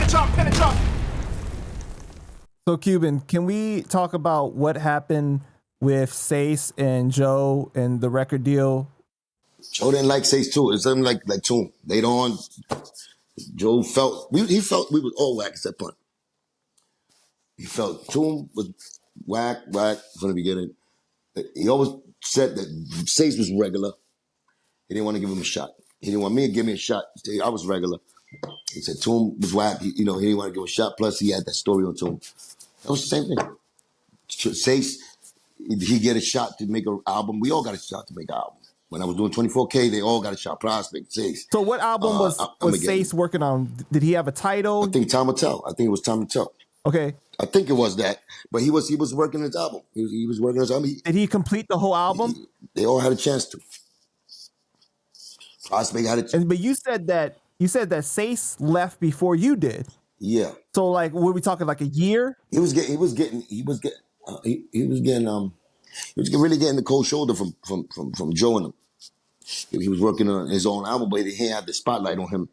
So, Cuban, can we talk about what happened with Seis and Joe and the record deal? Joe didn't like Seis too. It's something like Toom. Later on, Joe he felt we was all whack except Punt. He felt Toom was whack from the beginning. He always said that Seis was regular. He didn't want to give him a shot. He didn't want me to give me a shot. I was regular. He said Toom was whack. He didn't want to give him a shot. Plus, he had that story on Toom. That was the same thing. Seis, he get a shot to make an album. We all got a shot to make an album. When I was doing 24K, they all got a shot. Prospect, Seis. So what album was Seis working on? Did he have a title? I think Time Will Tell. I think it was Time Will Tell. Okay. I think it was that. But he was working his album. He was working his album. Did he complete the whole album? They all had a chance to. Prospect had a chance. But you said that Seis left before you did. Yeah. So like, were we talking like a year? He was really getting the cold shoulder from Joe and him. He was working on his own album, but he didn't have the spotlight on him.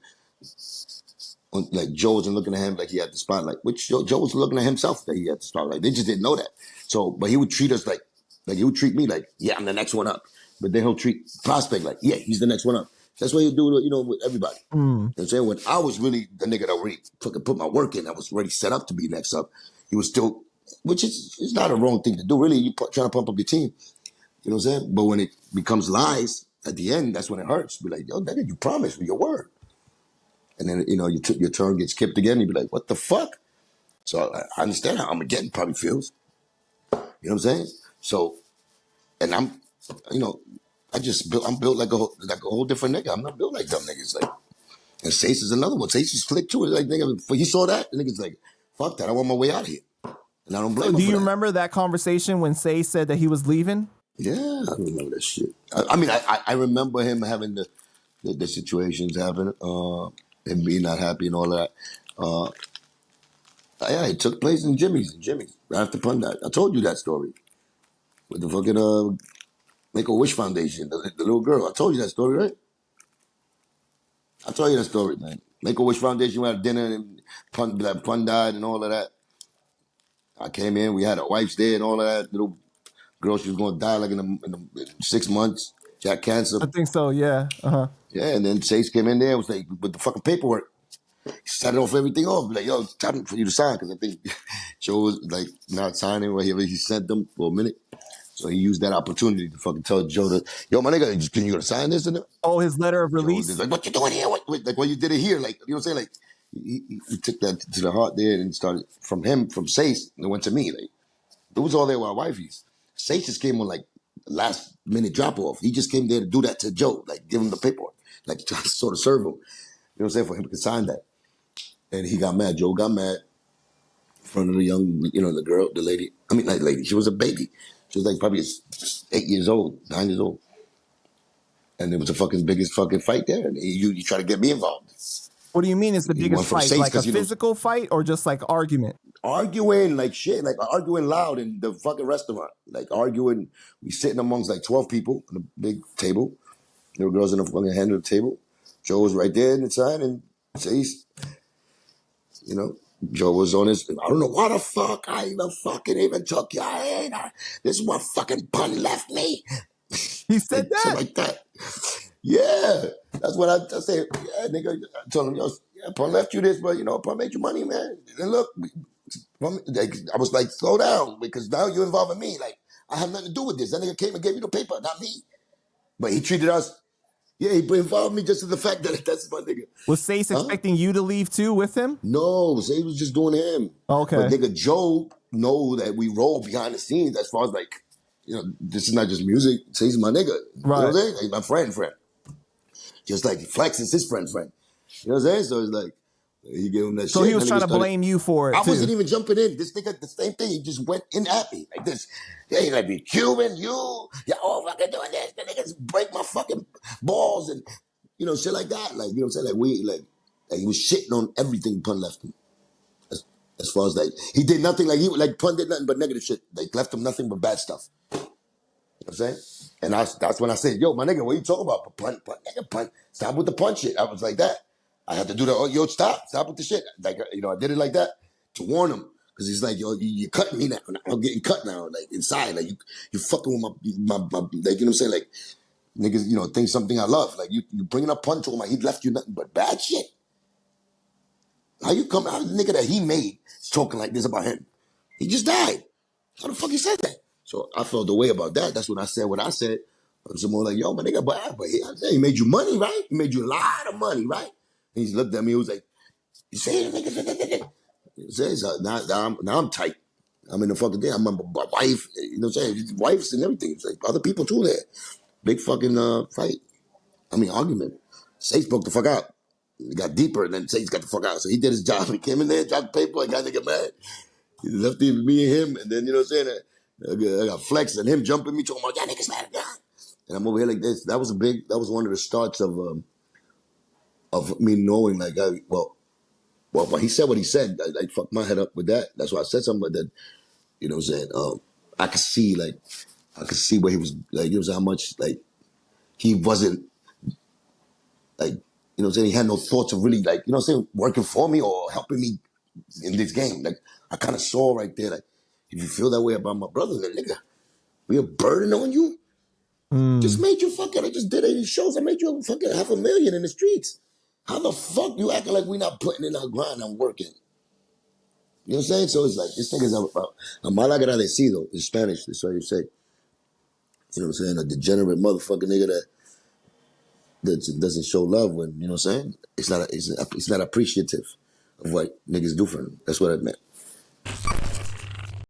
Like Joe wasn't looking at him like he had the spotlight, which Joe was looking at himself that he had the spotlight. They just didn't know that. So, but he would treat us like he would treat me like, yeah, I'm the next one up. But then he'll treat Prospect like, yeah, he's the next one up. That's what he'll do, with everybody. You know what I'm saying? When I was really the nigga that already fucking put my work in, I was already set up to be next up. He was still, which is not a wrong thing to do. Really, you trying to pump up your team. You know what I'm saying? But when it becomes lies at the end, that's when it hurts. Be like, yo, nigga, you promised me your word. And then, your turn gets skipped again. You be like, what the fuck? So I understand how Armageddon probably feels. You know what I'm saying? So, and I'm built like a whole different nigga. I'm not built like them niggas. Like, and Seis is another one. Seis is flick too. It's like, nigga, he saw that, the nigga's like, fuck that. I want my way out of here. And I don't blame him. Do you remember that conversation when Seis said that he was leaving? Yeah, I remember that shit. I remember him having the situations happen, him being not happy and all that. Yeah, it took place in Jimmy's, right after PANDA. I told you that story. With the fucking Make-A-Wish Foundation, the little girl. I told you that story, right? I told you that story, man. Make-A-Wish Foundation, we had dinner and PANDA and all of that. I came in, we had our wives there and all of that. Little girl, she was going to die like in 6 months. She had cancer. I think so, yeah. Uh-huh. Yeah, and then Seis came in there and was like, with the fucking paperwork. He started off everything off. Like, yo, it's time for you to sign. Because I think Joe was like not signing whatever he sent them for a minute. So he used that opportunity to fucking tell Joe that, yo, my nigga, can you go to sign this? And oh, his letter of release? Joe was like, what you doing here? What you did it here? Like, you know what I'm saying? Like, he took that to the heart there and started from Seis, and it went to me. Like, it was all there with our wifeys. Seis just came on like last minute drop off. He just came there to do that to Joe, like give him the paperwork, like to sort of serve him. You know what I'm saying? For him to sign that. And he got mad. Joe got mad in front of the young, the girl, the lady. I mean, not lady. She was a baby. She was like probably 8 years old, 9 years old. And it was the biggest fucking fight there. And you try to get me involved. What do you mean it's the biggest fight? Like a physical fight or just like argument? Arguing like shit, like arguing loud in the fucking restaurant. Like arguing, we sitting amongst like 12 people on a big table. There were girls in the fucking end of the table. Joe was right there inside and Seis, Joe was on his, I don't know why the fuck I even took you. This is what fucking Pun left me. He said that? Like that. Yeah. That's what I said. Yeah, nigga. I told him, yo, Pun left you this, but Pun made you money, man. And look, I was like, slow down, because now you're involving me. Like, I have nothing to do with this. That nigga came and gave you the paper, not me. But he treated us. Yeah, he involved me just in the fact that that's my nigga. Was Seis expecting you to leave too with him? No, Seis was just doing him. Okay. But nigga, Joe know that we roll behind the scenes as far as like, this is not just music. Seis is my nigga. Right. You know what I'm saying? Like my friend. Just like Flex is his friend. You know what I'm saying? So it's like, he gave him that shit. So he was trying to blame you for it, I wasn't even jumping in. This nigga, the same thing. He just went in at me like this. Yeah, he like, be Cuban, y'all all fucking doing this. The niggas break my fucking balls and, shit like that. Like, you know what I'm saying? Like he was shitting on everything Pun left him. As far as like, he did nothing like Pun did nothing but negative shit. Like, left him nothing but bad stuff. You know what I'm saying? And that's when I said, yo, my nigga, what you talking about? Pun, nigga, Pun. Stop with the Pun shit. I was like that. I had to do that. Oh, yo, stop with the shit. Like, I did it like that to warn him. Because he's like, yo, you're cutting me now. I'm getting cut now, like, inside. Like, you fucking with my, like, you know what I'm saying? Like, niggas, think something I love. Like, you bringing up punch to him, like, he left you nothing but bad shit. How you come out, nigga that he made, is talking like this about him? He just died. How the fuck he said that? So I felt the way about that. That's when I said what I said. Some more like, yo, my nigga, but he made you money, right? He made you a lot of money, right? And he looked at me, he was like, you say it, nigga. He says, now I'm tight. I'm in the fucking thing. I'm my wife, you know what I'm saying? Wives and everything. It's like other people too there. Big fucking fight. Argument. Seis broke the fuck out. It got deeper, and then Seis got the fuck out. So he did his job. He came in there, dropped the paper, I got nigga mad. He left me and him, and then, you know what I'm saying? I got Flex and him jumping me, talking about, yeah, niggas mad. And I'm over here like this. That was one of the starts of me knowing, like, well, when he said what he said, I fucked my head up with that. That's why I said something, but then, you know what I'm saying? I could see where he was, like, you know how much, like, he wasn't, like, you know what I'm saying? He had no thoughts of really, like, you know what I'm saying, working for me or helping me in this game. Like, I kind of saw right there, like, if you feel that way about my brother, then nigga, we a burden on you? Just made you fucking, I just did 80 shows. I made you fucking $500,000 in the streets. How the fuck you acting like we not putting in our grind and working? You know what I'm saying? So it's like, this thing is a mal agradecido in Spanish. That's what you say. You know what I'm saying? A degenerate motherfucking nigga that doesn't show love when, you know what I'm saying? It's not appreciative of what niggas do for him. That's what I meant.